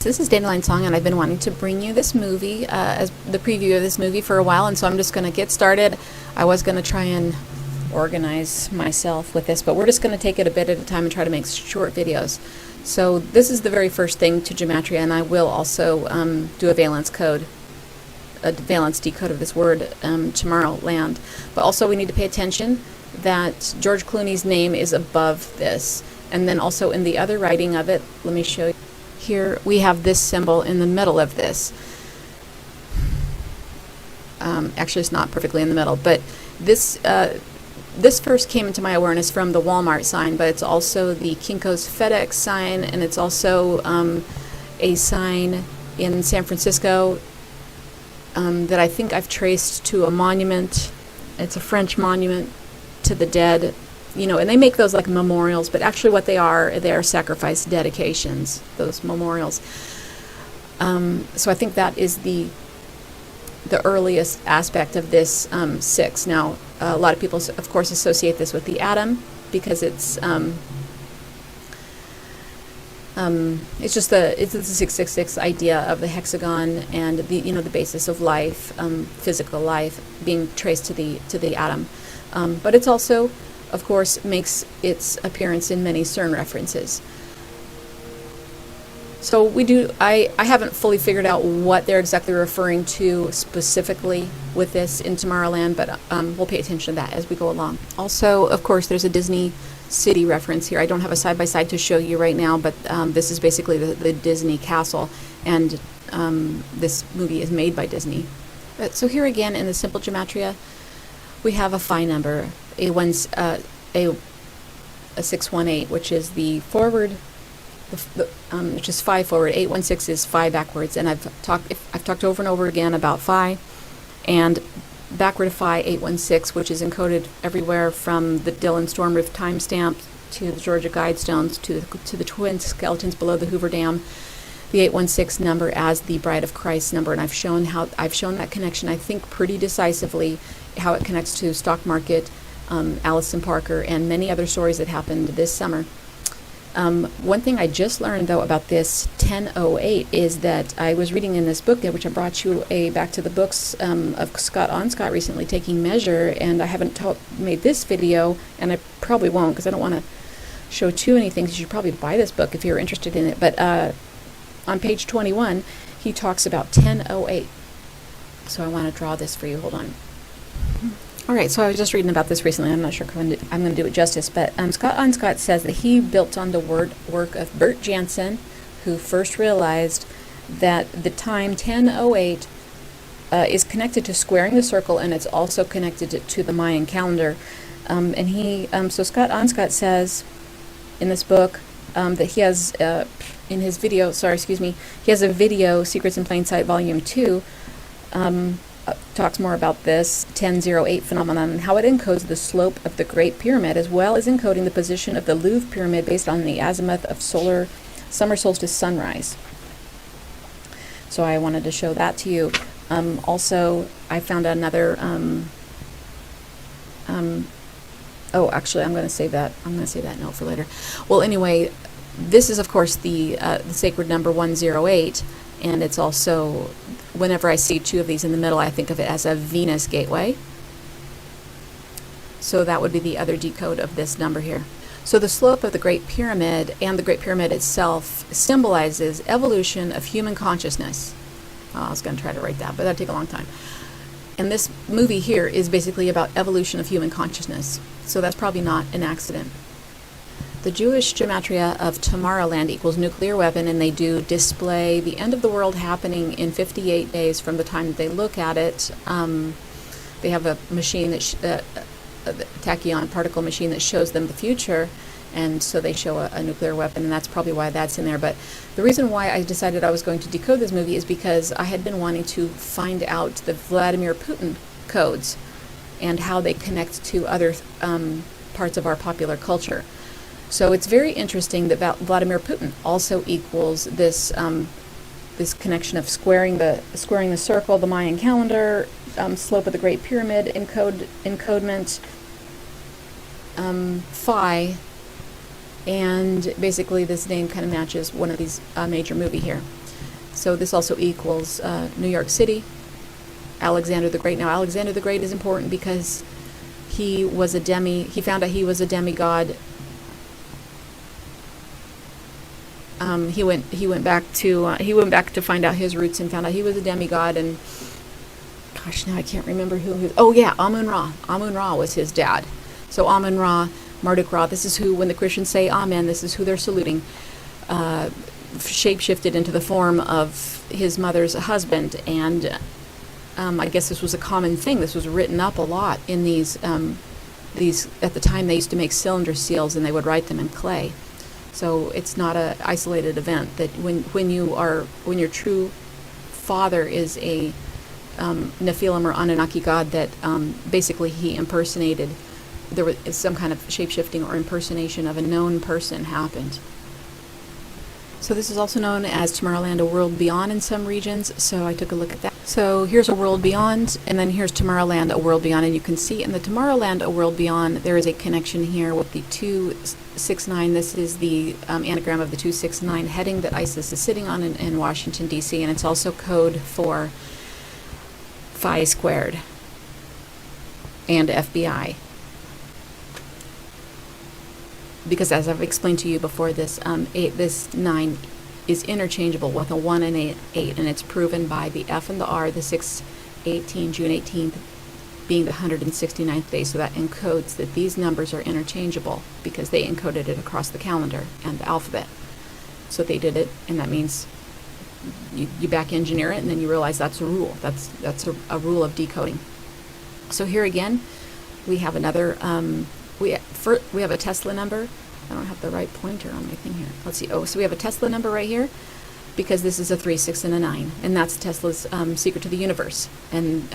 This is Dandelion Song, and I've been wanting to bring you this movie as the preview of this movie for a while, and so I'm just going to get started. I was going to try and organize myself with this, but we're just going to take it a bit at a time and try to make short videos. So this is the very first thing to gematria, and I will also do a valence decode of this word, Tomorrowland. But also we need to pay attention that George Clooney's name is above this, and then also in the other writing of it, let me show you. Here we have this symbol in the middle of this. Actually, it's not perfectly in the middle, but this this first came into my awareness from the Walmart sign, but it's also the Kinko's FedEx sign, and it's also a sign in San Francisco that I think I've traced to a monument. It's a French monument to the dead. You know, and they make those like memorials, but actually what they are sacrifice dedications, those memorials. So I think that is the earliest aspect of this 6. Now, a lot of people, of course, associate this with the atom because it's just it's the 666 idea of the hexagon and the basis of life, physical life, being traced to the atom. But it's also, of course, makes its appearance in many CERN references. So I haven't fully figured out what they're exactly referring to specifically with this in Tomorrowland, but we'll pay attention to that as we go along. Also, of course, there's a Disney city reference here. I don't have a side-by-side to show you right now, but this is basically the Disney castle, and this movie is made by Disney. So here again in the simple gematria, we have a phi number, a 618, which is the forward, which is phi forward. 816 is phi backwards, and I've talked over and over again about phi, and backward of phi 816, which is encoded everywhere from the Dylan Storm Roof timestamp to the Georgia Guidestones to the twin skeletons below the Hoover Dam. The 816 number as the Bride of Christ number, and I've shown that connection, I think, pretty decisively, how it connects to stock market, Allison Parker, and many other stories that happened this summer. One thing I just learned, though, about this 1008 is that I was reading in this book, which I brought you back to the books of Scott Onscott recently, Taking Measure, and I haven't made this video, and I probably won't because I don't want to show too many things. You should probably buy this book if you're interested in it. But on page 21, he talks about 1008. So I want to draw this for you. Hold on. All right, so I was just reading about this recently. I'm not sure if I'm going to do it justice, but Scott Onscott says that he built on the work of Bert Jansen, who first realized that the time 1008 is connected to squaring the circle, and it's also connected to the Mayan calendar. So Scott Onscott says in this book that he has in his video, he has a video, Secrets in Plain Sight, Volume 2, talks more about this 1008 phenomenon and how it encodes the slope of the Great Pyramid, as well as encoding the position of the Louvre Pyramid based on the azimuth of summer solstice sunrise. So I wanted to show that to you. Also, I found another. Oh, actually, I'm going to save that. I'm going to save that note for later. Well, anyway, this is, of course, the sacred number 108, and it's also, whenever I see two of these in the middle, I think of it as a Venus gateway. So that would be the other decode of this number here. So the slope of the Great Pyramid and the Great Pyramid itself symbolizes evolution of human consciousness. I was going to try to write that, but that'd take a long time. And this movie here is basically about evolution of human consciousness. So that's probably not an accident. The Jewish gematria of Tomorrowland equals nuclear weapon, and they do display the end of the world happening in 58 days from the time that they look at it. They have a machine that a tachyon particle machine that shows them the future, and so they show a nuclear weapon, and that's probably why that's in there. But the reason why I decided I was going to decode this movie is because I had been wanting to find out the Vladimir Putin codes and how they connect to other parts of our popular culture. So it's very interesting that Vladimir Putin also equals this this connection of squaring the circle, the Mayan calendar, slope of the Great Pyramid, encodement, phi, and basically this name kind of matches one of these major movie here. So this also equals New York City, Alexander the Great. Now Alexander the Great is important because he found out he was a demigod. He went back to find out his roots and found out he was a demigod. And gosh, now I can't remember oh yeah, Amun-Ra. Amun-Ra was his dad. So Amun-Ra, Marduk-Ra, this is who, when the Christians say Amen, this is who they're saluting, shapeshifted into the form of his mother's husband. And I guess this was a common thing. This was written up a lot in these, at the time they used to make cylinder seals and they would write them in clay. So it's not an isolated event, that when your true father is a Nephilim or Anunnaki god, that basically he impersonated, there was some kind of shape-shifting or impersonation of a known person happened. So this is also known as Tomorrowland, a world beyond in some regions, so I took a look at that. So here's a world beyond, and then here's Tomorrowland, a world beyond, and you can see in the Tomorrowland, a world beyond, there is a connection here with the 269. This is the anagram of the 269 heading that ISIS is sitting on in Washington, D.C., and it's also code for Phi squared and FBI. Because as I've explained to you before, this 9 is interchangeable with a 1 and 8, and it's proven by the F and the R, the 6/18, June 18th, being the 169th day. So that encodes that these numbers are interchangeable because they encoded it across the calendar and the alphabet. So they did it, and that means you back engineer it, and then you realize that's a rule. That's a rule of decoding. So here again, we have another. We have a Tesla number. I don't have the right pointer on my thing here. Let's see. Oh, so we have a Tesla number right here because this is a 3, 6, and a 9, and that's Tesla's secret to the universe. And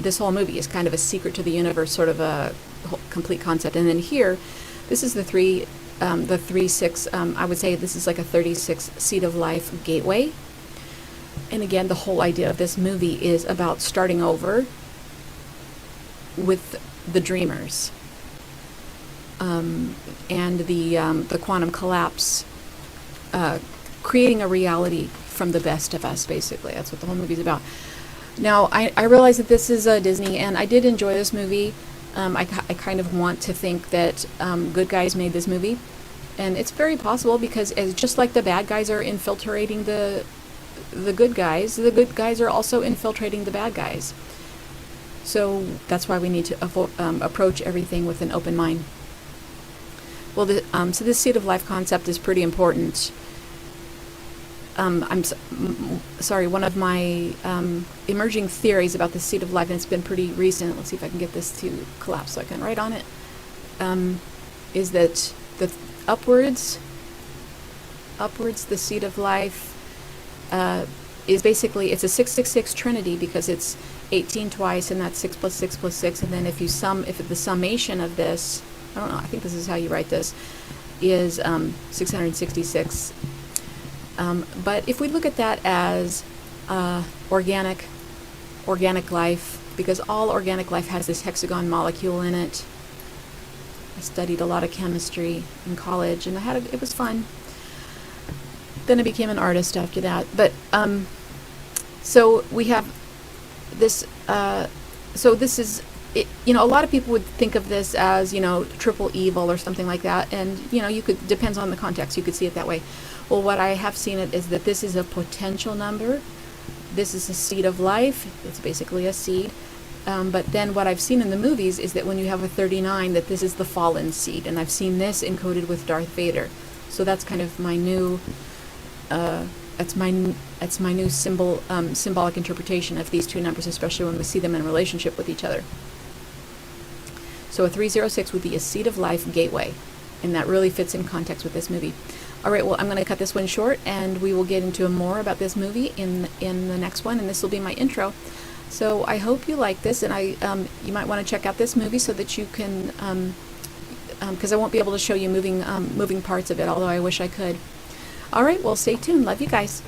this whole movie is kind of a secret to the universe, sort of a whole complete concept. And then here, this is the 3, 6. I would say this is like a 36 seed of life gateway. And again, the whole idea of this movie is about starting over with the dreamers. And the quantum collapse, creating a reality from the best of us, basically. That's what the whole movie's about. Now, I realize that this is Disney, and I did enjoy this movie. I kind of want to think that good guys made this movie, and it's very possible because just like the bad guys are infiltrating the good guys are also infiltrating the bad guys. So that's why we need to approach everything with an open mind. Well, so this seed of life concept is pretty important. Sorry, one of my emerging theories about the seed of life, and it's been pretty recent, let's see if I can get this to collapse so I can write on it, is that the upwards, the seed of life is basically, it's a 666 trinity because it's 18 twice, and that's 6 plus 6 plus 6, and then if the summation of this, I don't know, I think this is how you write this, is 666. But if we look at that as organic life, because all organic life has this hexagon molecule in it. I studied a lot of chemistry in college, and it was fun. Then I became an artist after that. But so we have this. So this is. A lot of people would think of this as, triple evil or something like that, and depends on the context, you could see it that way. Well, what I have seen it is that this is a potential number. This is a seed of life. It's basically a seed. But then what I've seen in the movies is that when you have a 39, that this is the fallen seed, and I've seen this encoded with Darth Vader. So that's kind of my new. That's my new symbolic interpretation of these two numbers, especially when we see them in relationship with each other. So a 306 would be a seed of life gateway, and that really fits in context with this movie. All right, well, I'm going to cut this one short, and we will get into more about this movie in the next one, and this will be my intro. So I hope you like this, and you might want to check out this movie so that you can, because I won't be able to show you moving parts of it, although I wish I could. All right, well, stay tuned. Love you guys.